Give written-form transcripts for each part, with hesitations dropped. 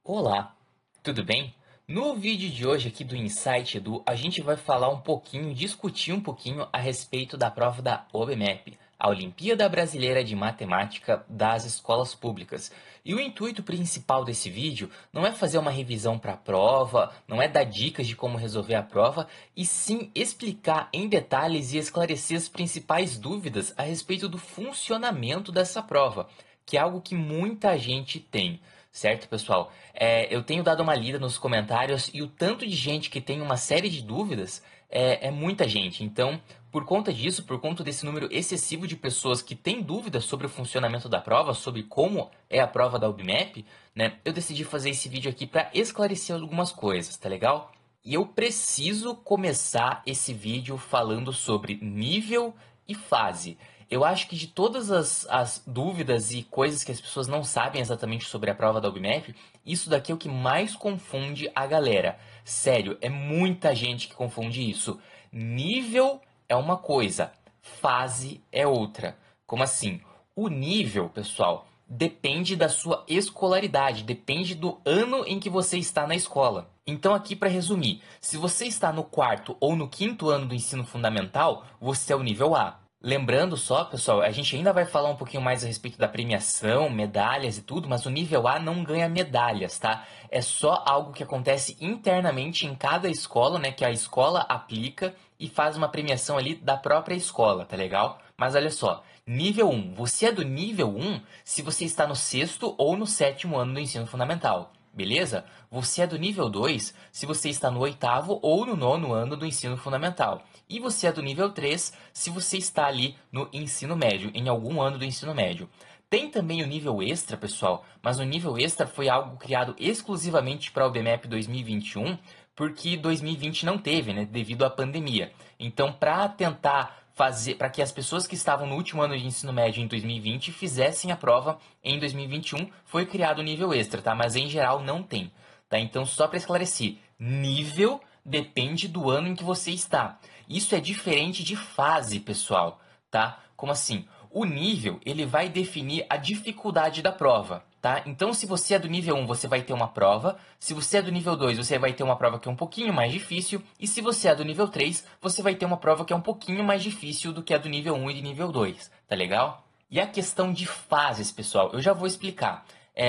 Olá, tudo bem? No vídeo de hoje aqui do Insight Edu, a gente vai falar um pouquinho, discutir um pouquinho a respeito da prova da OBMEP, a Olimpíada Brasileira de Matemática das Escolas Públicas. E o intuito principal desse vídeo não é fazer uma revisão para a prova, não é dar dicas de como resolver a prova, e sim explicar em detalhes e esclarecer as principais dúvidas a respeito do funcionamento dessa prova, que é algo que muita gente tem. Certo, pessoal? Eu tenho dado uma lida nos comentários e o tanto de gente que tem uma série de dúvidas é muita gente. Então, por conta disso, por conta desse número excessivo de pessoas que têm dúvidas sobre o funcionamento da prova, sobre como é a prova da UBMEP, né, eu decidi fazer esse vídeo aqui para esclarecer algumas coisas, tá legal? E eu preciso começar esse vídeo falando sobre nível e fase. Eu acho que de todas as dúvidas e coisas que as pessoas não sabem exatamente sobre a prova da UBMEP, isso daqui é o que mais confunde a galera. Sério, é muita gente que confunde isso. Nível é uma coisa, fase é outra. Como assim? O nível, pessoal, depende da sua escolaridade, depende do ano em que você está na escola. Então, aqui para resumir, se você está no quarto ou no quinto ano do ensino fundamental, você é o nível A. Lembrando só, pessoal, a gente ainda vai falar um pouquinho mais a respeito da premiação, medalhas e tudo, mas o nível A não ganha medalhas, tá? É só algo que acontece internamente em cada escola, né? Que a escola aplica e faz uma premiação ali da própria escola, tá legal? Mas olha só, nível 1. Você é do nível 1 se você está no sexto ou no sétimo ano do ensino fundamental. Beleza? Você é do nível 2 se você está no oitavo ou no nono ano do ensino fundamental. E você é do nível 3 se você está ali no ensino médio, em algum ano do ensino médio. Tem também o nível extra, pessoal, mas o nível extra foi algo criado exclusivamente para o BMEP 2021, porque 2020 não teve, né, devido à pandemia. Então, para tentar fazer, para que as pessoas que estavam no último ano de ensino médio em 2020 fizessem a prova em 2021, foi criado o nível extra, tá? Mas em geral não tem, tá? Então, só para esclarecer, nível depende do ano em que você está. Isso é diferente de fase, pessoal, tá? Como assim? O nível, ele vai definir a dificuldade da prova, tá? Então, se você é do nível 1, você vai ter uma prova. Se você é do nível 2, você vai ter uma prova que é um pouquinho mais difícil. E se você é do nível 3, você vai ter uma prova que é um pouquinho mais difícil do que a do nível 1 e do nível 2, tá legal? E a questão de fases, pessoal, eu já vou explicar.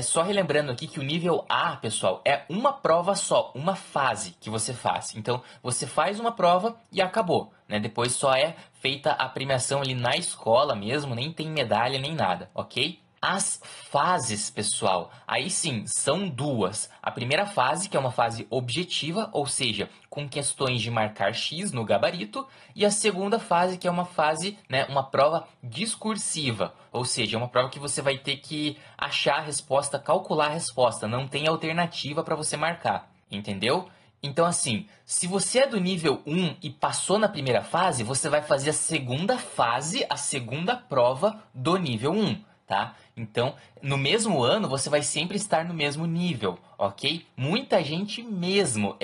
Só relembrando aqui que o nível A, pessoal, é uma prova só, uma fase que você faz. Então, você faz uma prova e acabou, né? Depois só é feita a premiação ali na escola mesmo, nem tem medalha nem nada, ok? As fases, pessoal, aí sim, são duas. A primeira fase, que é uma fase objetiva, ou seja, com questões de marcar X no gabarito, e a segunda fase, que é uma fase, né, uma prova discursiva, ou seja, uma prova que você vai ter que achar a resposta, calcular a resposta, não tem alternativa para você marcar, entendeu? Então, assim, se você é do nível 1 e passou na primeira fase, você vai fazer a segunda fase, a segunda prova do nível 1. Tá? Então, no mesmo ano, você vai sempre estar no mesmo nível, ok? Muita gente mesmo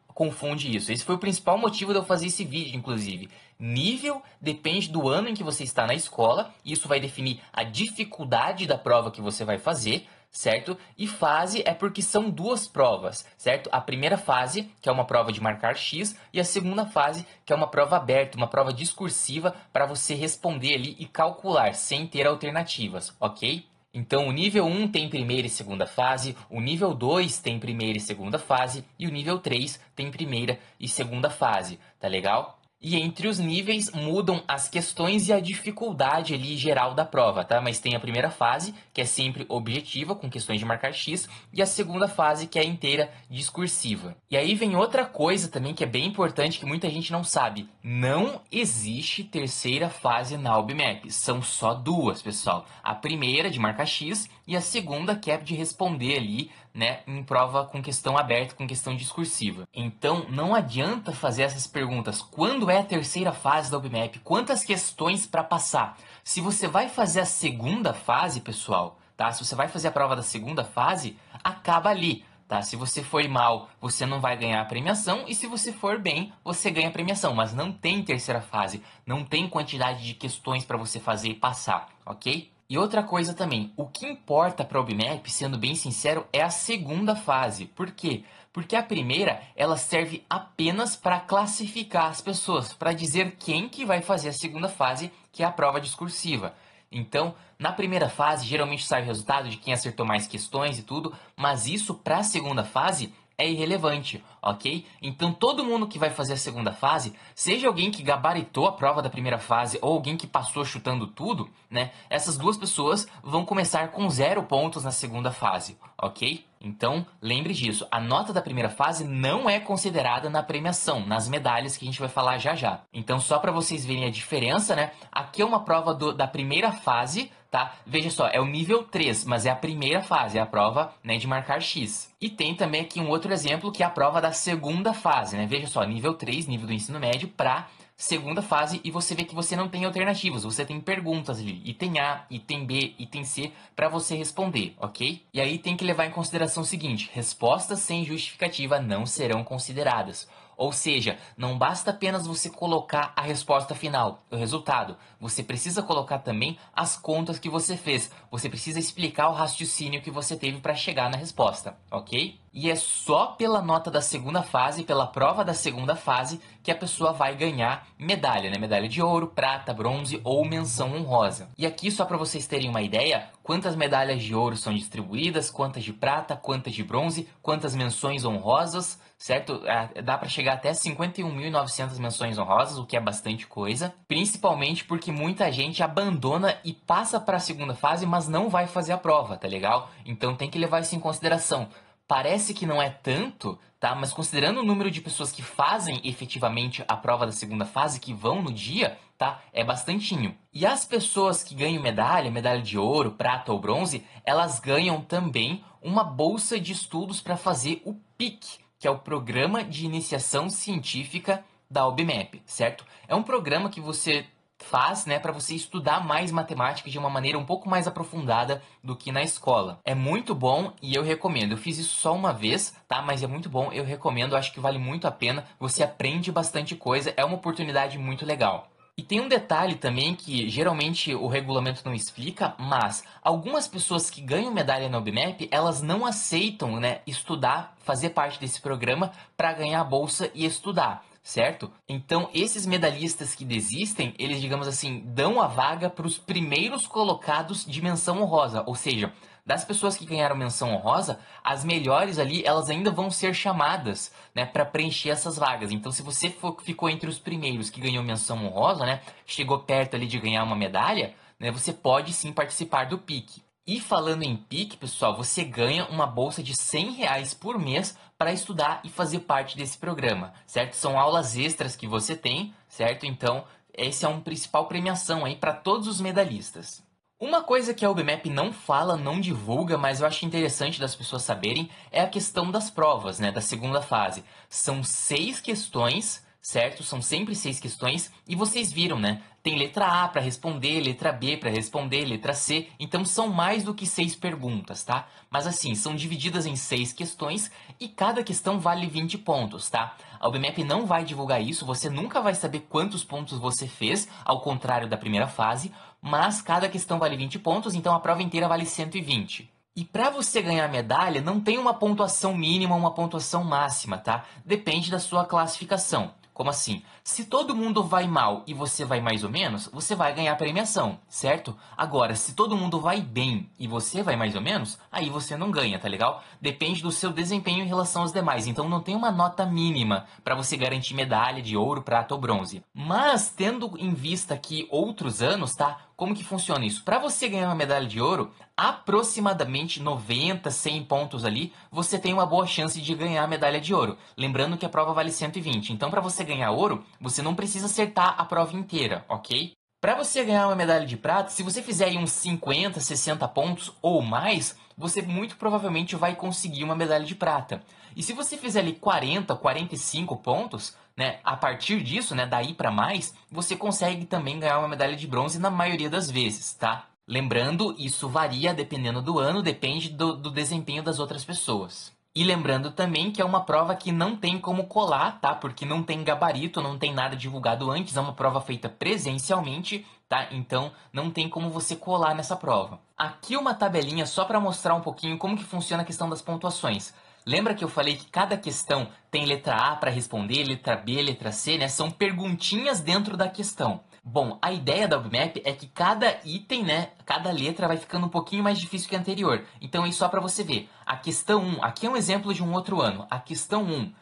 confunde isso. Esse foi o principal motivo de eu fazer esse vídeo, inclusive. Nível depende do ano em que você está na escola, isso vai definir a dificuldade da prova que você vai fazer, certo? E fase é porque são duas provas, certo? A primeira fase, que é uma prova de marcar X, e a segunda fase, que é uma prova aberta, uma prova discursiva para você responder ali e calcular sem ter alternativas, ok? Então, o nível 1 tem primeira e segunda fase, o nível 2 tem primeira e segunda fase, e o nível 3 tem primeira e segunda fase, tá legal? E entre os níveis mudam as questões e a dificuldade ali geral da prova, tá? Mas tem a primeira fase, que é sempre objetiva, com questões de marcar X, e a segunda fase, que é inteira discursiva. E aí vem outra coisa também que é bem importante, que muita gente não sabe. Não existe terceira fase na UBMEP, são só duas, pessoal. A primeira de marcar X e a segunda que é de responder ali, né, em prova com questão aberta, com questão discursiva. Então, não adianta fazer essas perguntas. Quando é a terceira fase da UBMEP? Quantas questões para passar? Se você vai fazer a segunda fase, pessoal, tá? Se você vai fazer a prova da segunda fase, acaba ali. Tá? Se você for mal, você não vai ganhar a premiação, e se você for bem, você ganha a premiação. Mas não tem terceira fase, não tem quantidade de questões para você fazer e passar, ok? E outra coisa também, o que importa para a OBMAP, sendo bem sincero, é a segunda fase. Por quê? Porque a primeira, ela serve apenas para classificar as pessoas, para dizer quem que vai fazer a segunda fase, que é a prova discursiva. Então, na primeira fase, geralmente sai o resultado de quem acertou mais questões e tudo, mas isso para a segunda fase é irrelevante, ok? Então todo mundo que vai fazer a segunda fase, seja alguém que gabaritou a prova da primeira fase ou alguém que passou chutando tudo, né? Essas duas pessoas vão começar com 0 pontos na segunda fase, ok? Então lembre disso, a nota da primeira fase não é considerada na premiação, nas medalhas que a gente vai falar já já. Então só para vocês verem a diferença, né? Aqui é uma prova da primeira fase, tá? Veja só, é o nível 3, mas é a primeira fase, é a prova, né, de marcar X. E tem também aqui um outro exemplo que é a prova da segunda fase, né? Veja só, nível 3, nível do ensino médio, para segunda fase, e você vê que você não tem alternativas, você tem perguntas ali, item A, item B, item C, para você responder, ok? E aí tem que levar em consideração o seguinte, respostas sem justificativa não serão consideradas. Ou seja, não basta apenas você colocar a resposta final, o resultado. Você precisa colocar também as contas que você fez. Você precisa explicar o raciocínio que você teve para chegar na resposta, ok? E é só pela nota da segunda fase, pela prova da segunda fase, que a pessoa vai ganhar medalha, né? Medalha de ouro, prata, bronze ou menção honrosa. E aqui, só para vocês terem uma ideia, quantas medalhas de ouro são distribuídas, quantas de prata, quantas de bronze, quantas menções honrosas, certo? Dá para chegar até 51.900 menções honrosas, o que é bastante coisa. Principalmente porque muita gente abandona e passa para a segunda fase, mas não vai fazer a prova, tá legal? Então tem que levar isso em consideração. Parece que não é tanto, tá? Mas considerando o número de pessoas que fazem efetivamente a prova da segunda fase, que vão no dia, tá? É bastantinho. E as pessoas que ganham medalha de ouro, prata ou bronze, elas ganham também uma bolsa de estudos para fazer o PIC, que é o Programa de Iniciação Científica da OBMAP, certo? É um programa que você faz, né, para você estudar mais matemática de uma maneira um pouco mais aprofundada do que na escola. É muito bom e eu recomendo. Eu fiz isso só uma vez, tá? Mas é muito bom, eu recomendo, acho que vale muito a pena. Você aprende bastante coisa, é uma oportunidade muito legal. E tem um detalhe também que geralmente o regulamento não explica, mas algumas pessoas que ganham medalha na OBMAP, elas não aceitam, né, estudar, fazer parte desse programa para ganhar a bolsa e estudar, certo? Então, esses medalhistas que desistem, eles, digamos assim, dão a vaga para os primeiros colocados de menção honrosa, ou seja, das pessoas que ganharam menção honrosa, as melhores ali, elas ainda vão ser chamadas, né, para preencher essas vagas. Então, se você ficou entre os primeiros que ganhou menção honrosa, né, chegou perto ali de ganhar uma medalha, né, você pode sim participar do PIC. E falando em PIC, pessoal, você ganha uma bolsa de R$ 100 por mês para estudar e fazer parte desse programa, certo? São aulas extras que você tem, certo? Então, esse é um principal premiação aí para todos os medalhistas. Uma coisa que a OBMAP não fala, não divulga, mas eu acho interessante das pessoas saberem, é a questão das provas, né, da segunda fase. São 6 questões, certo? São sempre 6 questões, e vocês viram, né? Tem letra A para responder, letra B para responder, letra C, então são mais do que 6 perguntas, tá? Mas assim, são divididas em 6 questões e cada questão vale 20 pontos, tá? A OBMAP não vai divulgar isso, você nunca vai saber quantos pontos você fez, ao contrário da primeira fase, mas cada questão vale 20 pontos, então a prova inteira vale 120. E para você ganhar medalha, não tem uma pontuação mínima ou uma pontuação máxima, tá? Depende da sua classificação. Como assim? Se todo mundo vai mal e você vai mais ou menos, você vai ganhar premiação, certo? Agora, se todo mundo vai bem e você vai mais ou menos, aí você não ganha, tá legal? Depende do seu desempenho em relação aos demais. Então não tem uma nota mínima para você garantir medalha de ouro, prata ou bronze. Mas tendo em vista aqui outros anos, tá? Como que funciona isso? Para você ganhar uma medalha de ouro, aproximadamente 90, 100 pontos ali, você tem uma boa chance de ganhar a medalha de ouro. Lembrando que a prova vale 120. Então, para você ganhar ouro, você não precisa acertar a prova inteira, ok? Para você ganhar uma medalha de prata, se você fizer aí uns 50, 60 pontos ou mais, você muito provavelmente vai conseguir uma medalha de prata. E se você fizer ali 40, 45 pontos, né, a partir disso, né, daí para mais, você consegue também ganhar uma medalha de bronze na maioria das vezes, tá? Lembrando, isso varia dependendo do ano, depende do desempenho das outras pessoas. E lembrando também que é uma prova que não tem como colar, tá? Porque não tem gabarito, não tem nada divulgado antes, é uma prova feita presencialmente, tá? Então não tem como você colar nessa prova. Aqui uma tabelinha só para mostrar um pouquinho como que funciona a questão das pontuações. Lembra que eu falei que cada questão tem letra A para responder, letra B, letra C, né? São perguntinhas dentro da questão. Bom, a ideia da UBMAP é que cada item, né, cada letra vai ficando um pouquinho mais difícil que a anterior. Então, isso só para você ver. A questão 1, aqui é um exemplo de um outro ano. A questão 1,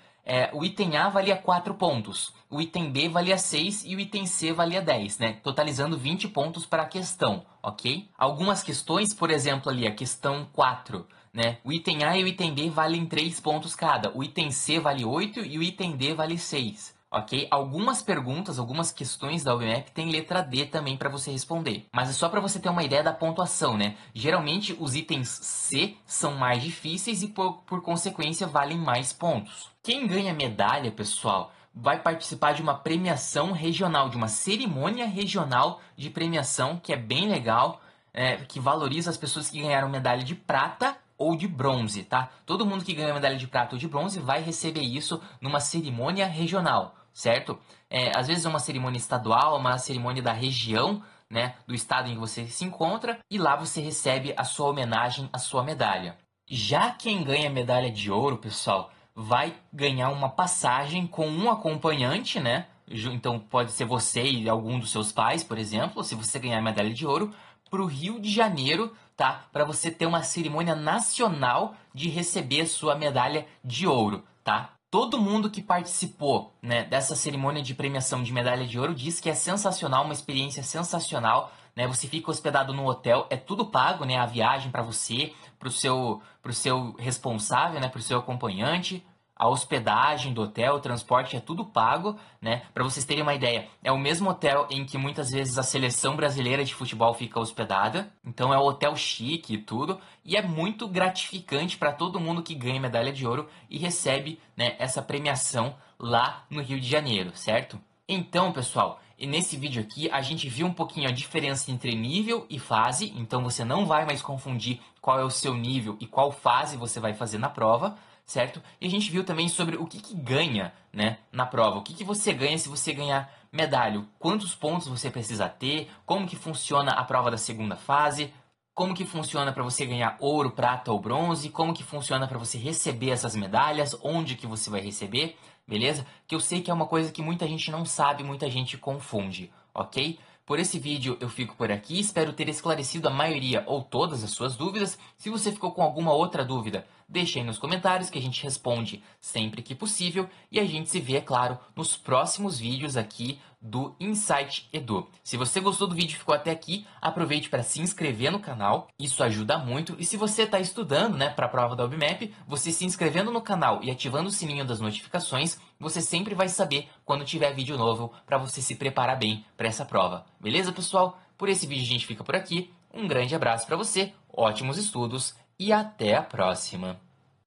o item A valia 4 pontos, o item B valia 6 e o item C valia 10, né? Totalizando 20 pontos para a questão, ok? Algumas questões, por exemplo, ali a questão 4, né? O item A e o item B valem 3 pontos cada, o item C vale 8 e o item D vale 6. Ok? Algumas perguntas, algumas questões da UBMAP tem letra D também para você responder. Mas é só para você ter uma ideia da pontuação, né? Geralmente os itens C são mais difíceis e por consequência valem mais pontos. Quem ganha medalha, pessoal, vai participar de uma premiação regional, de uma cerimônia regional de premiação que é bem legal, que valoriza as pessoas que ganharam medalha de prata ou de bronze, tá? Todo mundo que ganha medalha de prata ou de bronze vai receber isso numa cerimônia regional, certo? Às vezes é uma cerimônia estadual, uma cerimônia da região, né, do estado em que você se encontra, e lá você recebe a sua homenagem, a sua medalha. Já quem ganha medalha de ouro, pessoal, vai ganhar uma passagem com um acompanhante, né? Então pode ser você e algum dos seus pais, por exemplo, se você ganhar medalha de ouro, para o Rio de Janeiro, tá? Para você ter uma cerimônia nacional de receber sua medalha de ouro, tá? Todo mundo que participou, né, dessa cerimônia de premiação de medalha de ouro diz que é sensacional, uma experiência sensacional, né? Você fica hospedado no hotel, é tudo pago, né? A viagem para você, pro seu responsável, né? Pro seu acompanhante, a hospedagem do hotel, o transporte é tudo pago, né? Para vocês terem uma ideia, é o mesmo hotel em que muitas vezes a seleção brasileira de futebol fica hospedada. Então é um hotel chique e tudo, e é muito gratificante para todo mundo que ganha medalha de ouro e recebe, né, essa premiação lá no Rio de Janeiro, certo? Então, pessoal, e nesse vídeo aqui a gente viu um pouquinho a diferença entre nível e fase, então você não vai mais confundir qual é o seu nível e qual fase você vai fazer na prova, certo? E a gente viu também sobre o que ganha, né, na prova, o que você ganha se você ganhar medalha, quantos pontos você precisa ter, como que funciona a prova da segunda fase, como que funciona para você ganhar ouro, prata ou bronze, como que funciona para você receber essas medalhas, onde que você vai receber, beleza? Que eu sei que é uma coisa que muita gente não sabe, muita gente confunde, ok? Por esse vídeo eu fico por aqui, espero ter esclarecido a maioria ou todas as suas dúvidas. Se você ficou com alguma outra dúvida, deixe aí nos comentários que a gente responde sempre que possível. E a gente se vê, é claro, nos próximos vídeos aqui do Insight Edu. Se você gostou do vídeo e ficou até aqui, aproveite para se inscrever no canal, isso ajuda muito. E se você está estudando, né, para a prova da UBMAP, você se inscrevendo no canal e ativando o sininho das notificações, você sempre vai saber quando tiver vídeo novo para você se preparar bem para essa prova. Beleza, pessoal? Por esse vídeo a gente fica por aqui. Um grande abraço para você, ótimos estudos e até a próxima!